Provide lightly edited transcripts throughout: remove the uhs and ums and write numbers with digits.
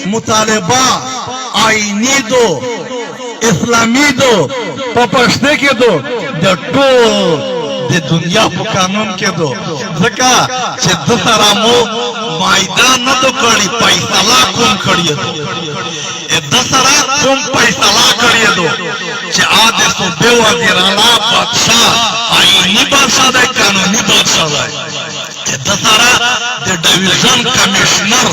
مطالبه آئینی دو اسلامی دو په پښتو کې دو د ټول د دنیا په قانون کې دو ځکه چې د سره مو معاهده نه دو کړی فیصله کوم کړی دو د سره کوم فیصله کړی دو چې د صوبې وزیر اعلی بادشاه آئینی بادشاه دی قانوني بادشاه دی د سره د ډیویژن کمیشنر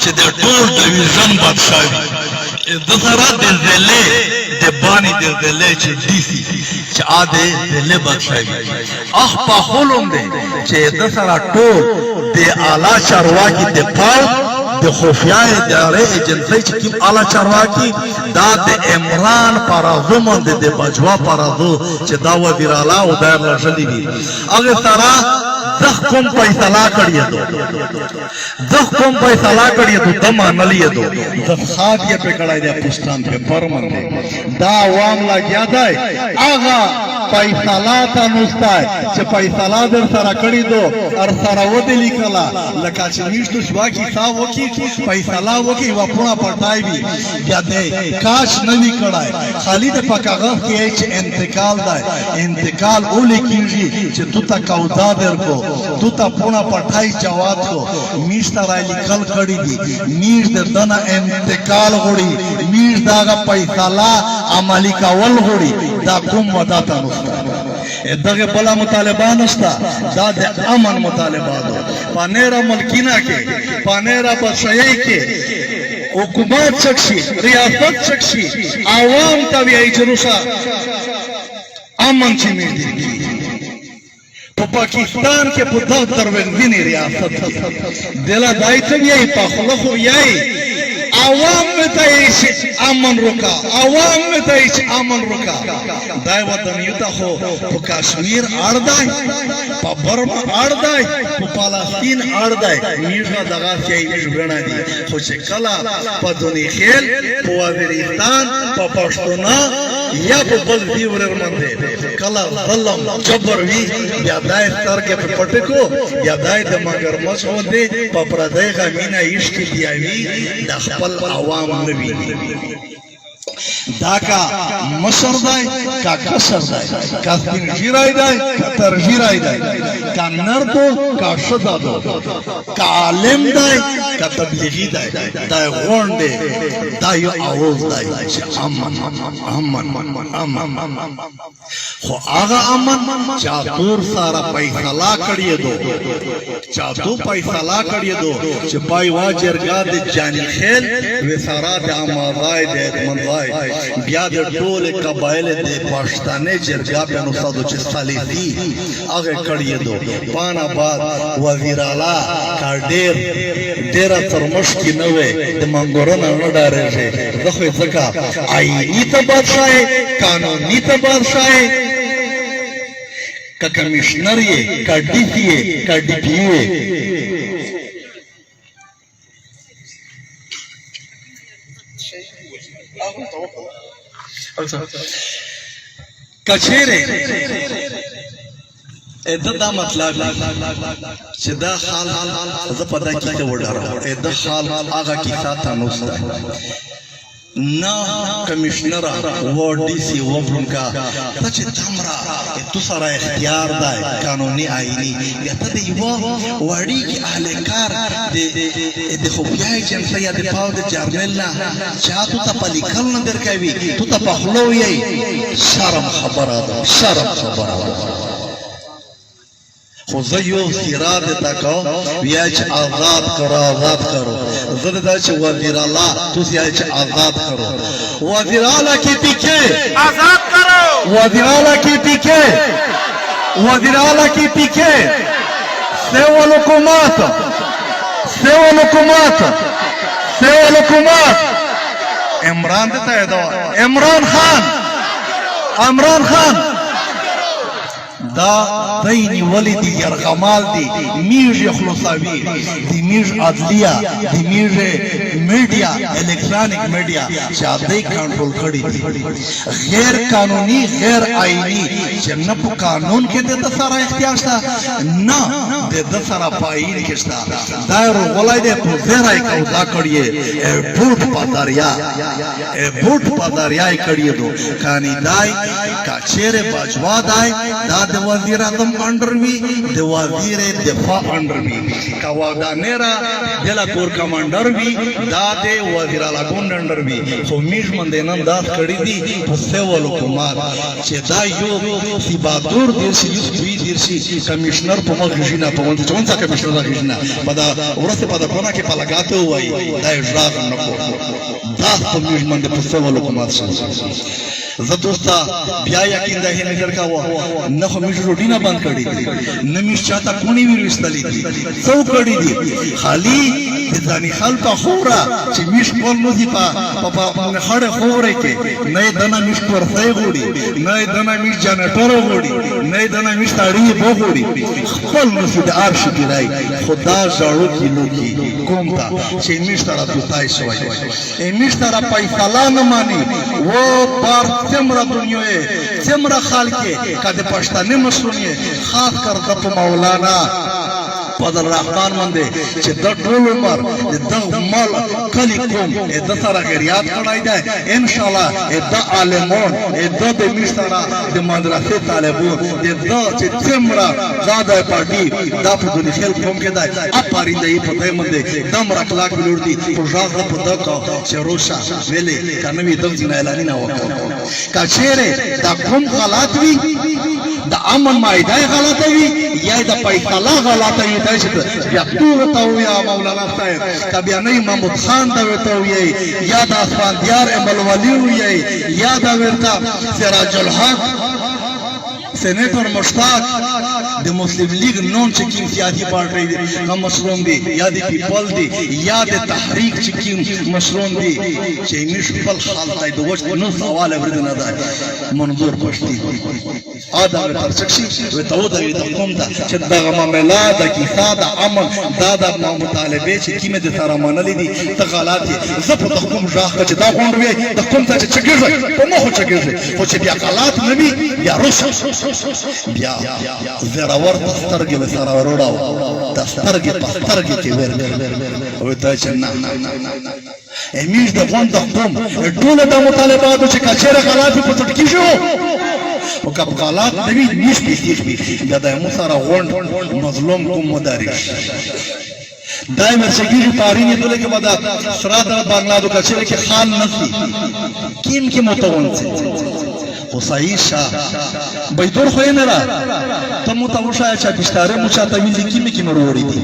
چې د ټول ډیویژن بادشاه وي د سره د ضلع د بانی د ضلع چې ډي سي چې د ضلع بادشاه وي په خلوم دی چې د سره ټول د اعلی چارواکي د پاو د خفیه ادارې ایجنسۍ چې کوم اعلی چارواکي دا د عمران پرازو باندې د بجوا پرازو چې دا وزیر اعلی او دا لږلی دي هغه سره دخ کوم فیصله کړی دو دخ کوم فیصله کړی دو د مانلی دو دفخات یې په کړای دی پښتون په پرمن دی دا عوام لګیا دی هغه فیصله ته نوستای چې فیصله در سره کړی دو ار سره ودی لیکلا لکه چې میشتو شوا کی تا وکی فیصله وکی و پوره پټای وی بیا دی کاش نه وی کړای خالی د پکاغه کې چې انتقال دی انتقال اولی کیږي چې تو تا کودا درکو تو تا پونا پٹھائی جواب کو میش تا لیکل کړی دی میش د دنا انتقال غړي میش داغه فیصله عملی کول غړي دا کوم ودا تا نوستا دغه بلا مطالبه نشتا دا د امن مطالبه ده پانیرا ملکینا کې پانیرا بشای کې حکومت شخصي ریاست شخصي عوام ته وی جروسا امن چې می دي په پاکستان کې په دغه تروینځنی ریاست دلا دایته یې په خلخو یې عوام ته امن روکا عوام ته امن روکا دای وطن یو ته خو په کشمیر اړدای په برما اړدای په فلسطین اړدای میرغه دغه شي ژوند دي خو چې کلا په دونی خیل په وزیرستان په پښتونخوا یا په بل دی ورمنده کلا ظلم جبر وی یا دای ستر کې په پټکو یا دای د مگر مسو دی په پردای غمینا عشق دیوی د خپل عوام نبی دا کا مشر دای کا کسر دای کا تنجیرای دای کا ترجیرای دای کا نردو کا شدادو کا عالم دای کا تبلیغی دای دای غونډه دای اواز دای امن امن امن خو هغه امن چا تور سارا فیصله کړی دو چا تو فیصله کړی دو چې پای واجرګا د جانی خیل و سارا د امازای د منځای بیا د ټول قبایل د پښتنې جرګه په نوسادو چې صلیبي هغه کړی دو پانا بعد وزیر اعلی کا ډیر ترمش کې نه وې د منګورن نه ډارېږي زخه ځکه آئینی ته بادشاہ قانوني ته بادشاہ کا کمشنر یې کا ډي سي یې کا ډي پي یې کچېره دا مطلب چې دا حال زه په دې کې وډارم دا حال هغه کې ساته نوسته ना कमिश्नर वो डीसी वो प्रुंका तच तमरा तु सारा इख्तियार दाय कानूनी आईनी या तदे वो वाड़ी की अहलकार दे खुफिया एजेंसी या दे पाव दे जर्नल ना चा तु त पलिकल न दर कावी तु त पखलो यई शर्म खबरा खुज़यो सिरात तको याच आजाद करो ज़रदाच वज़ीर अल्लाह तुस याच आजाद करो वज़ीर अल्लाह की पीछे आजाद करो वज़ीर अल्लाह की पीछे सेवल हुकूमत इमरान देता है दो इमरान खान دا دینی ولیدی یرغمال دی میج خلصاوی دی میج عدلیه دی میج میډیا الکترونیک میډیا چې دای کنټرول کړی دي غیر قانوني غیر آئینی چې نه په قانون کې د سره اختیار شته نه د سره پاین کې شته دا غولای دی په زیرای کو دا کړی بوت پاداریا کړی دو کانی دای کاچره باجوا دای دا د وزیر اعظم انډر وی د وزیر دفاع انډر وی کاوادانرا دلا کور کمانډر وی دا د وزیر اعلی انډر وی خو میش باندې نن داس کړی دی په سیول حکومت چې دا یو سی بادور دیرشي یو دوی دیرشي کمشنر په مغژینا په وانت چون څه کمشنر راغینا پدا ورته پدا کونه کې پلګاته وای دا اجرا نه کو دا په میش باندې په سیول حکومت زه دوستا بیا یقین ده نه درکاوه نه خو میش روټی نه بند کړی نه میش چاته کونی وی وستلی دي څو کړی دي خالی ځاني خلک خورا چې میش کول نو دي په خړې خورې کې نه دنه میش پرځای غوړي نه دنه میش جنریټر غوړي نه دنه میش تاړي بوغوړي خپل نو د ارش دی راي خدا ژړو کې لوکي کوم تا چې میش طرف توای شوی میش طرف پیسې نه مانی و بار څومره دنیاي څومره خلک کده پښتني مشرونه خاص کر د مولانا فضل الرحمن باندې چې د ټول عمر د مال کلی کوم د سره غریات کړای دی ان شاء الله د عالمون د مشترا د مدرسې طالبون د چې څومره زاده پارټي د په دنیا خل کوم کې دی اپارینده په دې باندې دم راکلاک ولور دي په ځاغه په دغه چې روشا ویلې کنوي د ځین اعلان نه وکړ کچېره دا کوم غلط وی د امن مایده غلطه وی یا د پیسلا غلطه وی دا چې بیا ټول ته ویا مولانا صاحب کبیا نه محمود خان دا ته وی یا د اسفندیار امل ولی وی یا د ورتا سراج الحق سینیټر مشتاق د مسلم لیگ نون چې کوم سیاسي پارټي دي هم مشروم دي یا د پیپل دي یا د تحریک چې کوم مشروم دي چې مش خپل حال ته د وخت نو سوال ورته نه ده منظور پښتي ادا ترڅکشي وته و د کوم ته چې دغه معاملې د کیسه د عمل دا د مطالبه چې کیمه د سره منلې دي ته غلط زه په کوم ځاخ چې دا غونډوي د کوم ته چې چګیږي په مخ چګیږي خو چې بیا غلط نه وي یا روس بیا زراور سترګې به سره وروړاو د سترګې په سترګې کې ورګ وته چې نه امیش د غون د قوم ټول د مطالباتو چې کچره غلط په تټکی شو او کپ غلط نوی نیش پیسیخ بیا د مو سره غون مظلوم کوم مدارش دای مرسګیږي پارینې دله کې بدا سره د بنگلادو کچره کې خان نسی کیم کې متون حسایشا بيدور خو نه را ته مو ته وشای چې بشتاره مو چاته ویل کیمه کې مروړي دي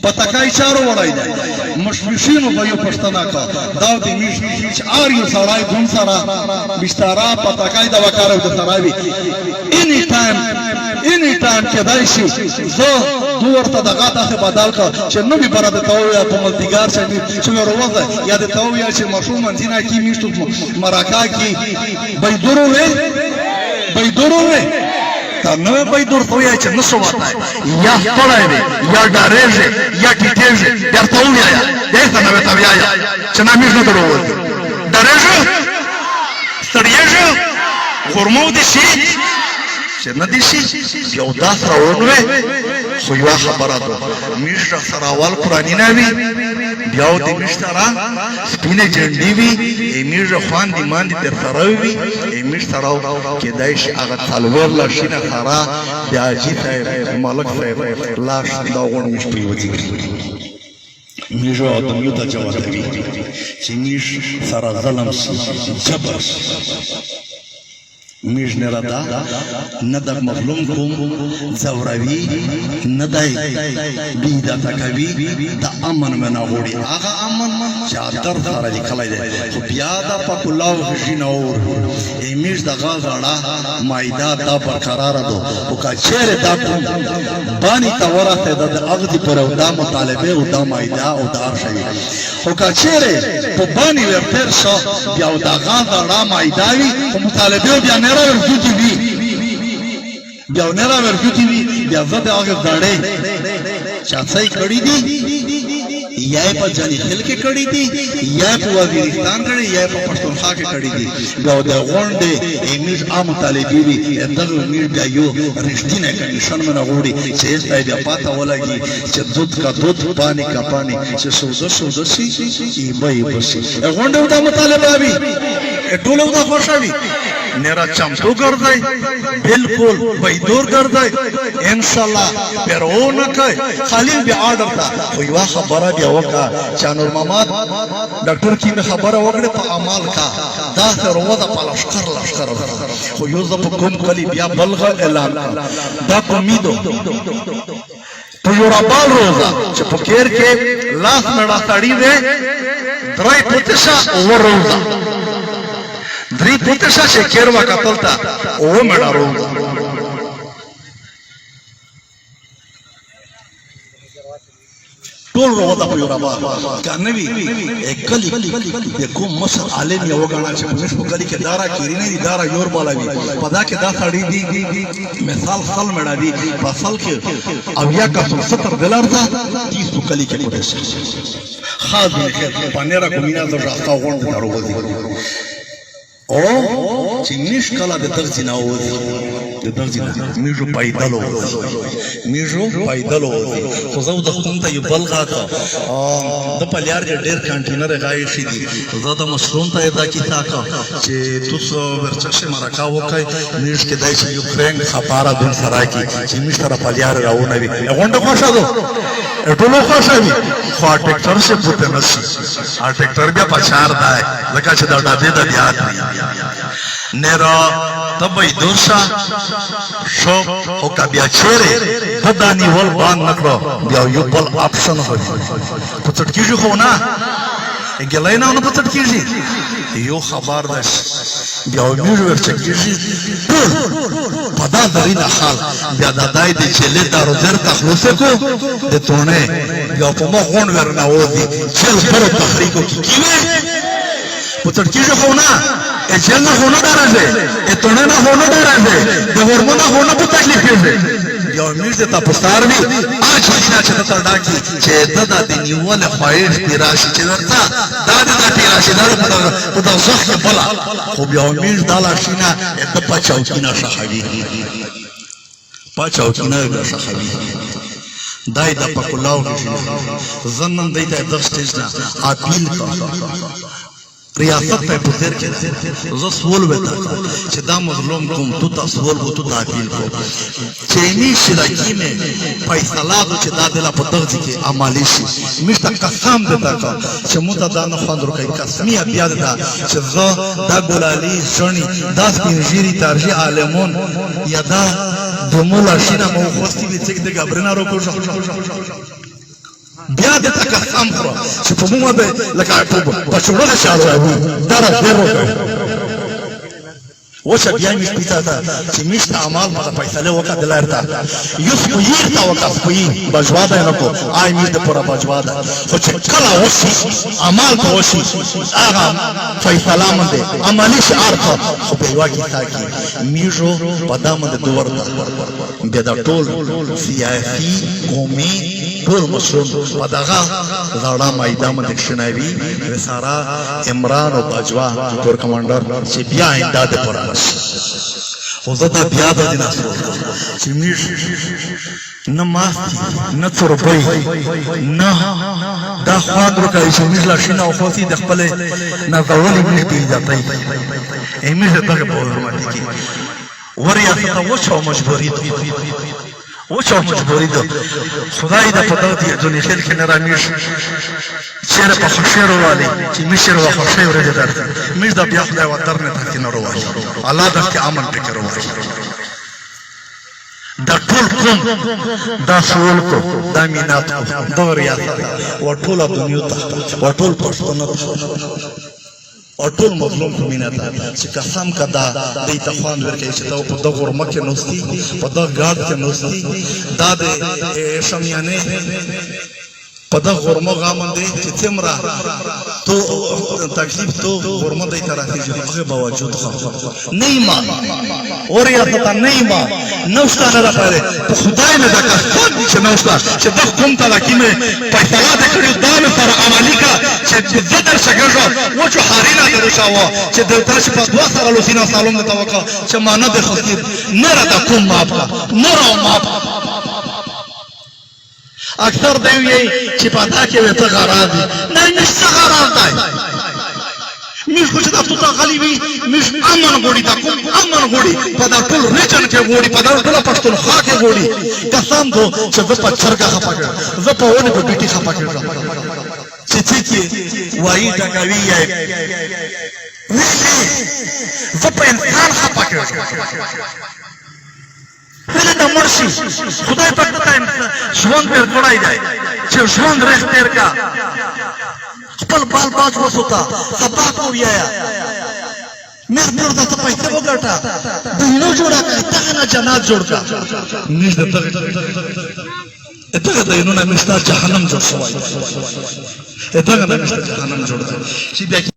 پتاکای چارو وړای دی مشمشینو به یو پښتنا کا دا د میش ار یو سړای ګون سره بشتاره پتاکای دا وکړو د سراوي اني ټایم کې دای شي زه دوورته دغه تاسو بدل کا چې نو به برابر تاویا په ملتګار چې وروځه یا د تاویا چې مشوم منځنه کې میشتو مراکا کې بيدورو تا نوې بيدور تویا چې نسو وته یا خپلای دی یا ډارېږي یا ټیټېږي درته ویا دغه نوې تویا چې نامې نه درو ډارېږي ستړيږي خرمو دي شي چې نه دي شي یو داس راوړنوي خو یو خبره ده میش سره اول قرآنی نه وی بیا د میش سره سپینه جنډي وی میش خوان دي مان دي تر سره وی میش سره کې دایش هغه څلور لاشینه خرا بیا جی صاحب مالک صاحب لاش دا غون میش پیوځي میش او د یو د جواب دی چې میش سره ظلم جبر میش نه رادا نه د مظلوم کوم زوروي نه دای بي دا تکوي د امن منا غوړي هغه امن چادر سره لیکلای دی خو بیا د پکولاو جنور میش د غاړه مایدا دا برقرار ده او کا چیرې دا بانی تورته د اغدي پر ودا مطالبه او د مایدا او د ارشي او کا چیرې په بانی ورتر شو بیا د غاړه مایداوي مطالبه بیا نه راوځي بیا نه راوځي بیا زده هغه غړې چاڅای کړی دي یا په ځاني خل کې کړی دي یا په وزیرستان کړی یا په پښتونخوا کې کړی دي دا د غونډې ایمیز عام طالبي وي دغه امیر بیا یو رښتینی کنډیشن منه غوړي چې یې بیا پاته ولګي چې دود کا دود پانی کا پانی چې سودا شي ایبای بسي غونډه دا مطالبه وي ټول دا خوشالي نرا چمتو ګرځي بالکل بيدور ګرځي ان شاء الله پرونه کوي خالي بیا آرډر تا خو یو خبره بیا وکړه چې نور محمد ډاکټر کی خبره وکړه په عمل کا دا سره ودا په لشکر خو یو ځپ کوم کلی بیا بلغه اعلان دا کومیدو په یو رابال روزه چې په کېر کې لاس مړه تړي دې درای پوتشا اور روزه درې پوتشا چې کېر وا کتلتا او مړه روزه ټول روزه په یو رابال کنوي اکلی د کوم مشر عالم یو غاڼه چې په مشو کلی کې دارا کېری نه دي دارا یور بالاوي پدا کې دا سړی دی مثال خل مړه دی په فصل کې او یا کا $70 دا 30 کلی کې پوره شي خاص پانیرا کومینا د راځه غونډه دروازه او چې نش کلا د درځي نه وځي د درځي نه میجو پایدلو خو زه د خپل ته یو بلغه کا د پلیار ډېر کانټینر غای شي دي زه د مشروم ته ادا کی تا کا چې تاسو ورچشه مرکا وکای میش کې دای چې یوکرین خبره د سره کی چې میش تر پلیار راونه وي غونډه خوښه ده ټولو خوښه وي خو ټیکټر څه پته نشي ټیکټر بیا پچار دی لکه چې دا ډابې د بیا نرا تبای دوشا شو او کبیا چیرې ددانی ول بان نکړو بیا یو بل اپشن هوي پڅټ کیږي خو نه ګلای نه پڅټ کیږي یو خبر ده بیا میږي ورچ کیږي پدا درینه حال بیا د دای د چله دارو در تخلص کو د تونه بیا په مخ غون ورنه ودی چل پر تحریکو کیږي پڅټ کیږي خو نه اچل نه هونه درځي اتونه نه هونه درځي د هورمون هونه په تکلیف کې یو امیر د تاسو وی اچھا چې تا ډاکی چې ددا د نیول خواهش دی راشي چې ورته دا د راشي دا په دغه ځخ بلا خو بیا امیر د لاشینا د پچاو کینا شخوي شخوي دای د پکولاو زنن دای د دغستیز نه اپیل ریاست په پوزر کې زه سوال وتا چې دا مظلوم کوم تو تاسو ول کو تو تعقیل کو چې می شراکی مې فیصله د چې دا د لا په دغه کې عملی شي مشته قسم دتا چې مو دا نه خواندر کوي قسمي بیا دا چې زه دا ګولالي شونی دا سپینجيري ترجی عالمون یا دا د مولا شینه مو خوستي چې د غبرنا رو کو بیا د تکسم خو چې په موږ به لکه په شوړه شاله دا راځو وشه بیا مې پیتا تا چې مشت اعمال ما فیصله وکړه دلارتا یو سپویر تا وکړه سپویر بجواده نه کو آی مې د پورا بجواده خو چې کله وسی اعمال په وسی هغه فیصله مده عملی شعار خو په واقع تا کې میجو پدامه د دوور بیا د ټول سیاسي قومي ټول مسلمان پدغه زړه میدان د شناوي وسارا عمران او بجوا کور کمانډر چې بیا امداد پورا او زدا بیا د دینه چې میش نه ما نه ترپي نه دا خوان ورکړي چې میش لا شینه او خوسي د خپل نه ضروري میش پیژاته ایمه دغه په حرمت کې وریا ته وچو مجبوری ده خدای دا پتا دی دنیا خیر کې نه رامیش چیرې په خوشیرو والی چې مشر و خوشی ورته درته مش دا بیا خدای و درنه ته نه روای الله دا کې امن فکر وای دا ټول کوم دا شول کو دا مینات دا ریاست و ټول دنیا ته و ټول پښتون او ټول مظلوم کومینه ته چې قسم کدا دې ته خوان ورکړي چې دا په دغه ورمه کې نوستي په دغه ګارد کې نوستي دا د شمیانه په دغه ورمه غامندې چې تمرا تو تکلیف تو ورمه دی ترافی جو هغه باوجود نیما اوریا ته نیما نوشته نه راپاره خدای نه دا قسم چې نوشته چې د کوم تلکی مې فیصله د کړو دا نه سره عملی کا چې زدر شګرو و چې حارینا درشاوه چې د تاسو په دوا سره لوسینا سالون د توقع چې مانه د خطیب نه را د کوم ماپ نه را ماپ اکثر دیوی چې پتا کې وته غراض نه نشته غراض دی مش کو چې تاسو ته غلی وي مش امن غوړي تا کوم امن غوړي په دا ټول ریجن کې غوړي په دا ټول پښتونخوا کې غوړي قسم دو چې زه په چرګه خپه کړم زه په ونه په بیٹي خپه کړم چې چې وایي ټکوي یې زه په انسان خپه کړم ویل د مرشي خدای پاک ته ژوند پر کړای دی چې ژوند رخ تیر کا خپل بال باز وسوتا سبا کو ویا مېر مېر د پیسې وګټه دینو جوړه کړه ته نه جنات جوړ کا نش د ته دینو نه مشتا جهنم جوړ شوی ته نه مشتا جهنم جوړ چې